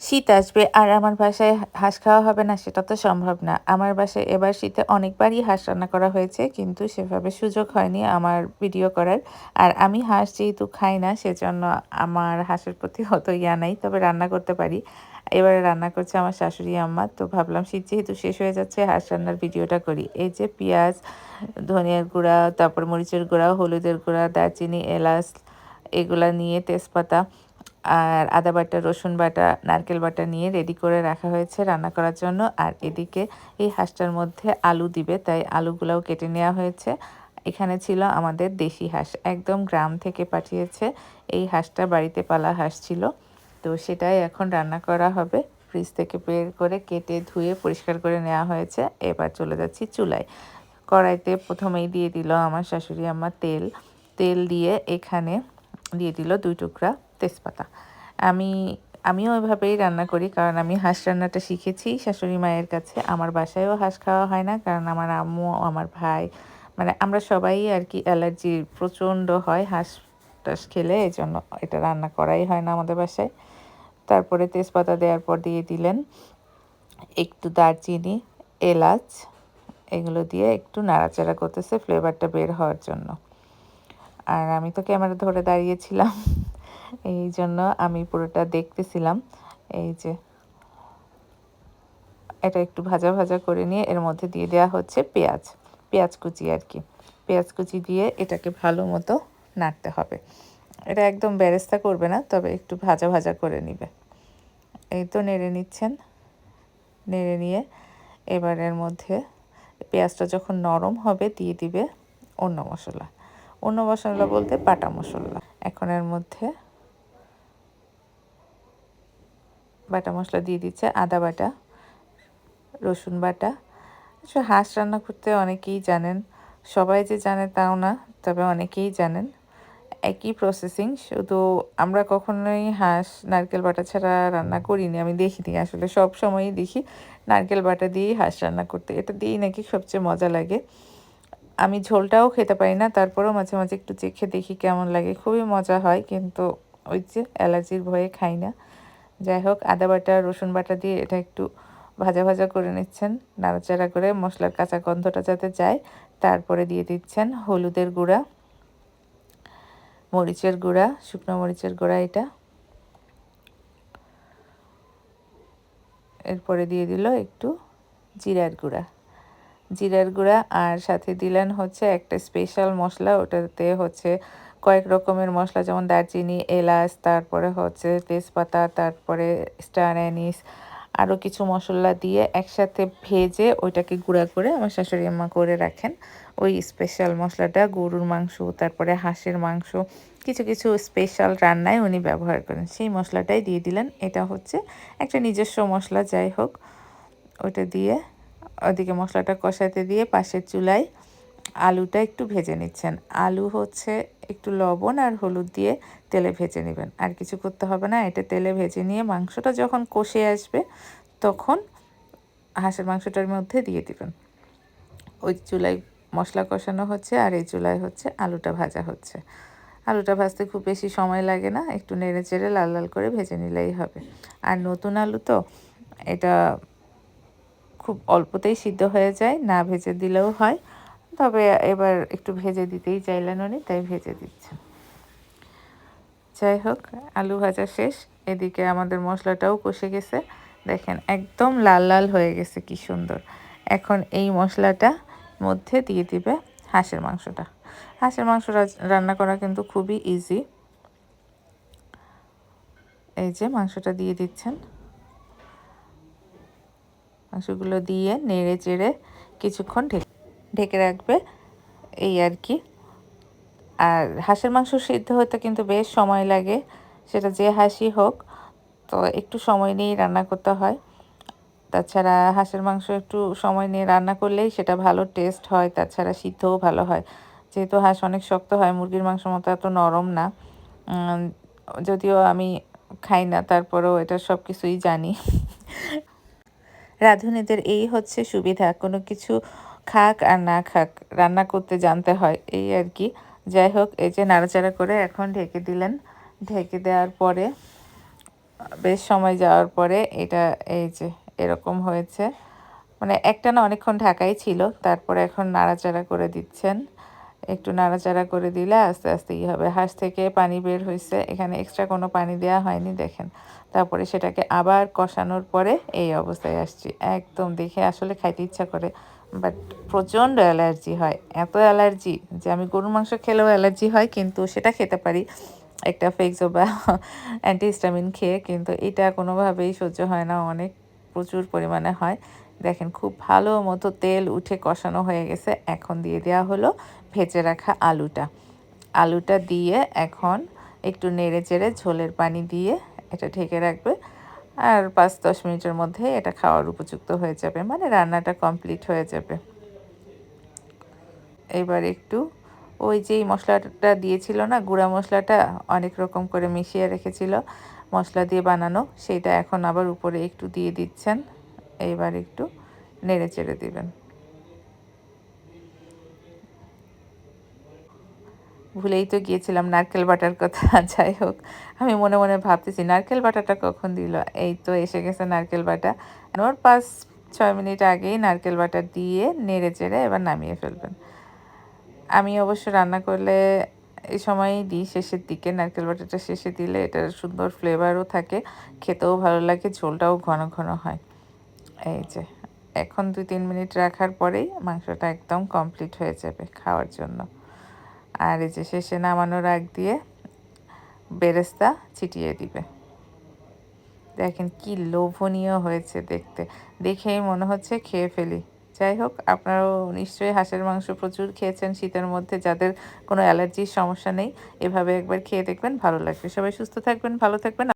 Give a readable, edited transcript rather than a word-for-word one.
শীত আসবে আর আমার বাসায় হাঁস খাওয়া হবে না সেটা তো সম্ভব না। আমার বাসায় এবার শীতে অনেকবারই হাঁস রান্না করা হয়েছে কিন্তু সেভাবে সুযোগ হয়নি আমার ভিডিও করার। আর আমি হাঁস যেহেতু খাই না সেজন্য আমার হাঁসের প্রতি অত ইয়া নাই। তবে রান্না করতে পারি। এবারে রান্না করছে আমার শাশুড়ি আম্মা। তো ভাবলাম শীত যেহেতু শেষ হয়ে যাচ্ছে হাঁস রান্নার ভিডিওটা করি। এই যে পেঁয়াজ, ধনিয়ার গুঁড়া, তারপর মরিচের গুঁড়া, হলুদের গুঁড়া, দারচিনি, এলাচ এগুলা নিয়ে তেজপাতা আর আদা বাটা, রসুন বাটা, নারকেল বাটা নিয়ে রেডি করে রাখা হয়েছে রান্না করার জন্য। আর এদিকে এই হাঁসটার মধ্যে আলু দিবে তাই আলুগুলাও কেটে নেওয়া হয়েছে। এখানে ছিল আমাদের দেশি হাঁস, একদম গ্রাম থেকে পাঠিয়েছে। এই হাঁসটা বাড়িতে পালা হাঁস ছিল, তো সেটাই এখন রান্না করা হবে। ফ্রিজ থেকে বের করে কেটে ধুয়ে পরিষ্কার করে নেওয়া হয়েছে। এবার চলে যাচ্ছি চুলায়। কড়াইতে প্রথমেই দিয়ে দিল আমার শাশুড়ি আম্মা তেল। তেল দিয়ে এখানে দিয়ে দিল 2 টুকরা তেজপাতা। আমিও ওইভাবেই রান্না করি কারণ আমি হাঁস রান্নাটা শিখেছি শাশুড়ি মায়ের কাছে। আমার বাসায়ও হাঁস খাওয়া হয় না কারণ আমার আম্মু, আমার ভাই মানে আমরা সবাই আর কি অ্যালার্জি প্রচণ্ড হয় হাঁস-টাস খেলে, এজন্য এটা রান্না করাই হয় না আমাদের বাসায়। তারপরে তেজপাতা দেওয়ার পর দিয়ে দিলেন একটু দারচিনি, এলাচ, এগুলো দিয়ে একটু নাড়াচাড়া করতেছে ফ্লেভারটা বের হওয়ার জন্য। আর আমি তো ক্যামেরা ধরে দাঁড়িয়েছিলাম এই জন্য আমি পুরোটা দেখতেছিলাম। এই যে এটা একটু ভাজা ভাজা করে নিয়ে এর মধ্যে দিয়ে দেওয়া হচ্ছে পেঁয়াজ, পেঁয়াজ কুচি আর কি। পেঁয়াজ কুচি দিয়ে এটাকে ভালো মতো নাড়তে হবে। এটা একদম বেরেস্তা করবে না, তবে একটু ভাজা ভাজা করে নিবে। এই তো নেড়ে নিচ্ছেন। নেড়ে নিয়ে এবার এর মধ্যে পেঁয়াজটা যখন নরম হবে দিয়ে দিবে অন্য মশলা। অন্য মশলা বলতে বাটা মশলা। এখন এর মধ্যে বাটা মশলা দিয়ে দিচ্ছে আদা বাটা, রসুন বাটা। হাঁস রান্না করতে অনেকেই জানেন, সবাই যে জানে তাও না, তবে অনেকেই জানেন। একই প্রসেসিং, শুধু আমরা কখনোই হাঁস নারকেল বাটা ছাড়া রান্না করিনি। আমি দেখিনি আসলে, সব সময়ই দেখি নারকেল বাটা দিয়েই হাঁস রান্না করতে। এটা দিয়েই নাকি সবচেয়ে মজা লাগে। আমি ঝোলটাও খেতে পারি না, তারপরেও মাঝে মাঝে একটু চেখে দেখি কেমন লাগে। খুবই মজা হয় কিন্তু ওই যে অ্যালার্জির ভয়ে খাই না। যাই হোক, আদা বাটা রসুন বাটা দিয়ে এটা একটু ভাজা ভাজা করে নিচ্ছেন, নাড়াচাড়া করে মশলার কাঁচা গন্ধটা যাতে যায়। তারপরে দিয়ে দিচ্ছেন হলুদের গুঁড়া, মরিচের গুঁড়া, শুকনো মরিচের গুঁড়া এটা। এরপরে দিয়ে দিল একটু জিরার গুঁড়া, জিরার গুঁড়া। আর সাথে দিলেন হচ্ছে একটা স্পেশাল মশলা, ওটাতে হচ্ছে কয়েক রকমের মশলা, যেমন দারচিনি, এলাচ, তারপরে হচ্ছে তেজপাতা, তারপরে স্টার অ্যানিস, আরও কিছু মশলা দিয়ে একসাথে ভেজে ওইটাকে গুঁড়া করে আমার শাশুড়ি আম্মা করে রাখেন। ওই স্পেশাল মশলাটা গরুর মাংস, তারপরে হাঁসের মাংস, কিছু কিছু স্পেশাল রান্নায় উনি ব্যবহার করেন। সেই মশলাটাই দিয়ে দিলেন। এটা হচ্ছে একটা নিজস্ব মশলা। যাই হোক, ওইটা দিয়ে ওদিকে মশলাটা কষাতে দিয়ে পাশের চুলায় আলুটা একটু ভেজে নিচ্ছেন। আলু হচ্ছে একটু লবণ আর হলুদ দিয়ে তেলে ভেজে নেবেন, আর কিছু করতে হবে না। এটা তেলে ভেজে নিয়ে মাংসটা যখন কষে আসবে তখন হাঁসের মাংসটার মধ্যে দিয়ে দিবেন। ওই চুলায় মশলা কষানো হচ্ছে আর এই চুলায় হচ্ছে আলুটা ভাজা হচ্ছে। আলুটা ভাজতে খুব বেশি সময় লাগে না, একটু নেড়ে চেড়ে লাল লাল করে ভেজে নিলেই হবে। আর নতুন আলু তো এটা খুব অল্পতেই সিদ্ধ হয়ে যায়, না ভেজে দিলেও হয়। তবে এবার একটু ভেজে দিতেই চাইলেন উনি, তাই ভেজে দিচ্ছেন। যাই হোক, আলু ভাজা শেষ। এদিকে আমাদের মশলাটাও কষে গেছে, দেখেন একদম লাল লাল হয়ে গেছে, কি সুন্দর। এখন এই মশলাটা মধ্যে দিয়ে দিবে হাঁসের মাংসটা। হাঁসের মাংস রান্না করা কিন্তু খুবই ইজি। এই যে মাংসটা দিয়ে দিচ্ছেন, মাংসগুলো দিয়ে নেড়ে চেড়ে কিছুক্ষণ ঢেকে রাখবে, এই আর কি। আর হাঁসের মাংস সিদ্ধ হতে কিন্তু বেশ সময় লাগে, সেটা যে হাঁসই হোক, তো একটু সময় নিয়েই রান্না করতে হয়। তাছাড়া হাঁসের মাংস একটু সময় নিয়ে রান্না করলেই সেটা ভালো টেস্ট হয়, তাছাড়া সিদ্ধও ভালো হয়। যেহেতু হাঁস অনেক শক্ত হয়, মুরগির মাংসের মতো এত নরম না। যদিও আমি খাই না, তারপরেও এটা সব কিছুই জানি। রাঁধুনিদের এই হচ্ছে সুবিধা, কোনো কিছু খাক আর না খাক রান্না করতে জানতে হয়, এই আর কি। যাই হোক, এই যে নাড়াচাড়া করে এখন ঢেকে দিলেন। ঢেকে দেওয়ার পরে বেশ সময় যাওয়ার পরে এটা এই যে এরকম হয়েছে। মানে একটানা অনেকক্ষণ ঢাকাই ছিল। তারপরে এখন নাড়াচাড়া করে দিচ্ছেন। একটু নাড়াচাড়া করে দিলে আস্তে আস্তে হবে। হাঁস থেকে পানি বের হইছে। এখানে এক্সট্রা কোনো পানি দেওয়া হয়নি দেখেন। তারপরে সেটাকে আবার কষানোর পরে এই অবস্থায় আসছি। একদম দেখে আসলে খাইতে ইচ্ছা করে। বাট প্রচণ্ড অ্যালার্জি হয়। এত অ্যালার্জি যে আমি গরুর মাংস খেলেও অ্যালার্জি হয়, কিন্তু সেটা খেতে পারি একটা ফেক্সো বা অ্যান্টিহিস্টামিন খেয়ে, কিন্তু এটা কোনোভাবেই সহ্য হয় না, অনেক প্রচুর পরিমাণে হয়। দেখেন খুব ভালো মতো তেল উঠে কষানো হয়ে গেছে। এখন দিয়ে দেওয়া হলো ভেজে রাখা আলুটা। আলুটা দিয়ে এখন একটু নেড়ে চেড়ে ঝোলের পানি দিয়ে এটা ঢেকে রাখবে। আর ৫-১০ মিনিটের মধ্যে এটা খাওয়ার উপযুক্ত হয়ে যাবে, মানে রান্নাটা কমপ্লিট হয়ে যাবে। এবার একটু ওই যেই মশলাটা দিয়েছিল না, গুঁড়া মশলাটা অনেক রকম করে মিশিয়ে রেখেছিল মশলা দিয়ে বানানো, সেইটা এখন আবার উপরে একটু দিয়ে দিচ্ছেন। এইবার একটু নেড়ে চেড়ে দিবেন। ভুলেই তো গিয়েছিলাম নারকেল বাটার কথা। যাই হোক, আমি মনে মনে ভাবতেছি নারকেল বাটাটা কখন দিল। এই তো এসে গেছে নারকেল বাটা। ওর ৫-৬ মিনিট আগেই নারকেল বাটা দিয়ে নেড়ে চেড়ে এবার নামিয়ে ফেলবেন। আমি অবশ্য রান্না করলে এই সময়ই দিই, শেষের দিকে। নারকেল বাটাটা শেষে দিলে এটার সুন্দর ফ্লেভারও থাকে, খেতেও ভালো লাগে, ঝোলটাও ঘন ঘন হয়। এই যে এখন ২-৩ মিনিট রাখার পরেই মাংসটা একদম কমপ্লিট হয়ে যাবে খাওয়ার জন্য। আর এই যে শেষে নামানোর আগ দিয়ে বেরেস্তা ছিটিয়ে দিবে। দেখেন কি লোভনীয় হয়েছে দেখতে, দেখেই মনে হচ্ছে খেয়ে ফেলি। যাই হোক, আপনারাও নিশ্চয়ই হাঁসের মাংস প্রচুর খেয়েছেন শীতের মধ্যে, যাদের কোনো অ্যালার্জির সমস্যা নেই এভাবে একবার খেয়ে দেখবেন, ভালো লাগবে। সবাই সুস্থ থাকবেন, ভালো থাকবেন।